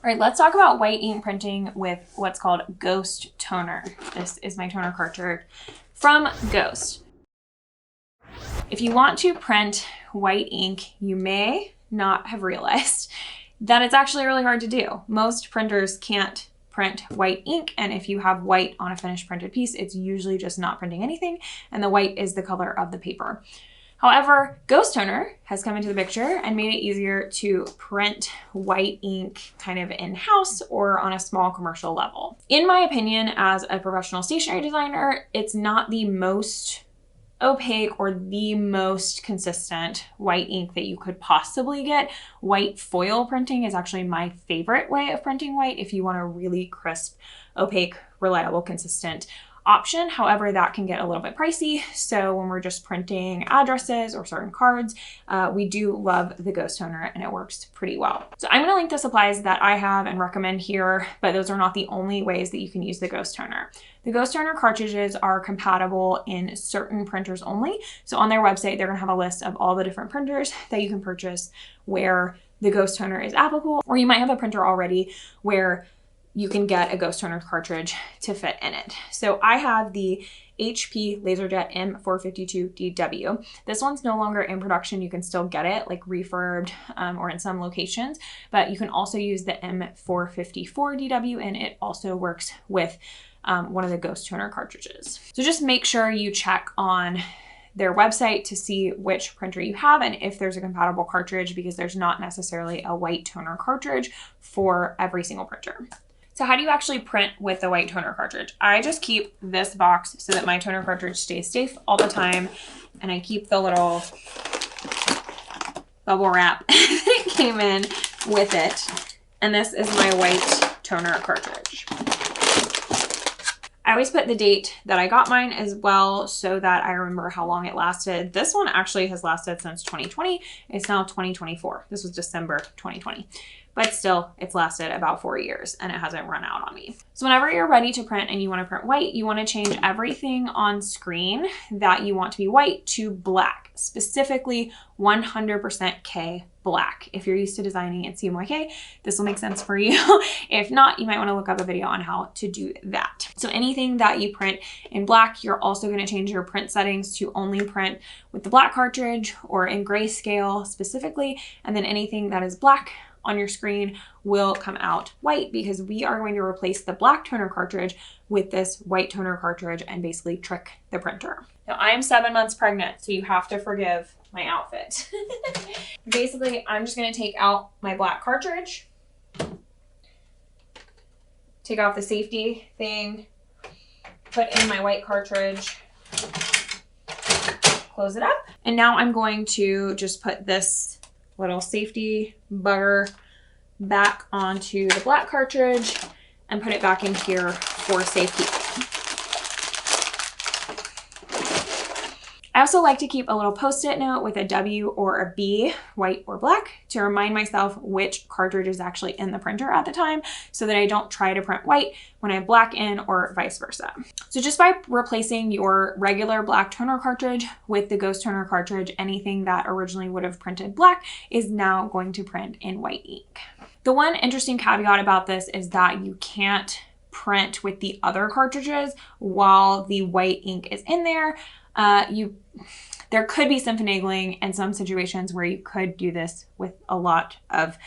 All right, let's talk about white ink printing with what's called Ghost Toner. This is my toner cartridge from Ghost. If you want to print white ink, you may not have realized that it's actually really hard to do. Most printers can't print white ink, and if you have white on a finished printed piece, it's usually just not printing anything, and the white is the color of the paper. However, Ghost Toner has come into the picture and made it easier to print white ink kind of in-house or on a small commercial level. In my opinion, as a professional stationery designer, it's not the most opaque or the most consistent white ink that you could possibly get. White foil printing is actually my favorite way of printing white if you want a really crisp, opaque, reliable, consistent option. However, that can get a little bit pricey. So when we're just printing addresses or certain cards, we do love the Ghost Toner and it works pretty well. So I'm gonna link the supplies that I have and recommend here, but those are not the only ways that you can use the Ghost Toner. The Ghost Toner cartridges are compatible in certain printers only. So on their website, they're gonna have a list of all the different printers that you can purchase where the Ghost Toner is applicable, or you might have a printer already where you can get a Ghost Toner cartridge to fit in it. So I have the HP LaserJet M452DW. This one's no longer in production. You can still get it like refurbed or in some locations, but you can also use the M454DW and it also works with one of the Ghost Toner cartridges. So just make sure you check on their website to see which printer you have and if there's a compatible cartridge, because there's not necessarily a white toner cartridge for every single printer. So how do you actually print with the white toner cartridge? I just keep this box so that my toner cartridge stays safe all the time. And I keep the little bubble wrap that came in with it. And this is my white toner cartridge. I always put the date that I got mine as well so that I remember how long it lasted. This one actually has lasted since 2020. It's now 2024. This was December 2020. But still, it's lasted about 4 years and it hasn't run out on me. So whenever you're ready to print and you want to print white, you want to change everything on screen that you want to be white to black, specifically 100% K black. If you're used to designing in CMYK, this will make sense for you. If not, you might want to look up a video on how to do that. So anything that you print in black, you're also going to change your print settings to only print with the black cartridge or in grayscale specifically. And then anything that is black on your screen will come out white, because we are going to replace the black toner cartridge with this white toner cartridge and basically trick the printer. Now I am 7 months pregnant, so you have to forgive my outfit. Basically, I'm just going to take out my black cartridge, take off the safety thing, put in my white cartridge, close it up. And now I'm going to just put this little safety bugger back onto the black cartridge and put it back in here for safety. I also like to keep a little post-it note with a W or a B, white or black, to remind myself which cartridge is actually in the printer at the time so that I don't try to print white when I have black in or vice versa. So just by replacing your regular black toner cartridge with the Ghost Toner cartridge, anything that originally would have printed black is now going to print in white ink. The one interesting caveat about this is that you can't print with the other cartridges while the white ink is in there. There could be some finagling in some situations where you could do this with a lot of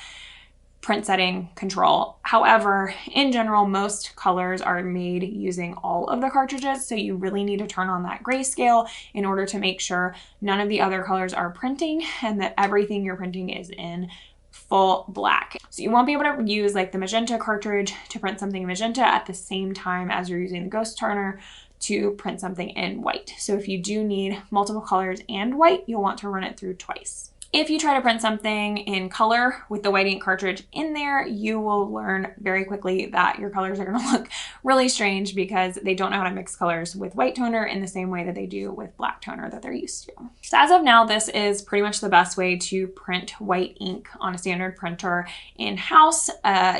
print setting control. However, in general, most colors are made using all of the cartridges, so you really need to turn on that grayscale in order to make sure none of the other colors are printing and that everything you're printing is in full black. So you won't be able to use like the magenta cartridge to print something magenta at the same time as you're using the Ghost Toner to print something in white. So if you do need multiple colors and white, you'll want to run it through twice. If you try to print something in color with the white ink cartridge in there, you will learn very quickly that your colors are going to look really strange because they don't know how to mix colors with white toner in the same way that they do with black toner that they're used to. So as of now, this is pretty much the best way to print white ink on a standard printer in-house.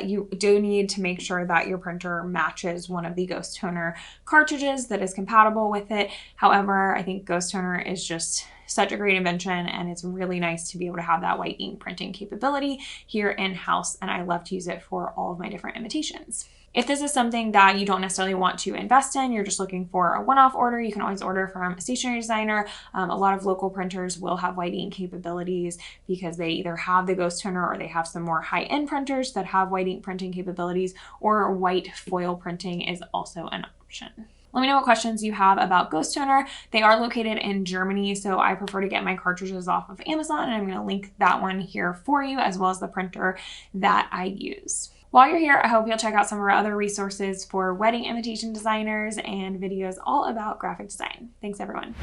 You do need to make sure that your printer matches one of the Ghost Toner cartridges that is compatible with it. However, I think Ghost Toner is just such a great invention, and it's really nice to be able to have that white ink printing capability here in-house, and I love to use it for all of my different imitations. If this is something that you don't necessarily want to invest in, you're just looking for a one-off order, you can always order from a stationery designer. A lot of local printers will have white ink capabilities because they either have the ghost toner or they have some more high-end printers that have white ink printing capabilities, or white foil printing is also an option. Let me know what questions you have about ghost toner. They are located in Germany, so I prefer to get my cartridges off of Amazon, and I'm going to link that one here for you, as well as the printer that I use. While you're here, I hope you'll check out some of our other resources for wedding invitation designers and videos all about graphic design. Thanks, everyone.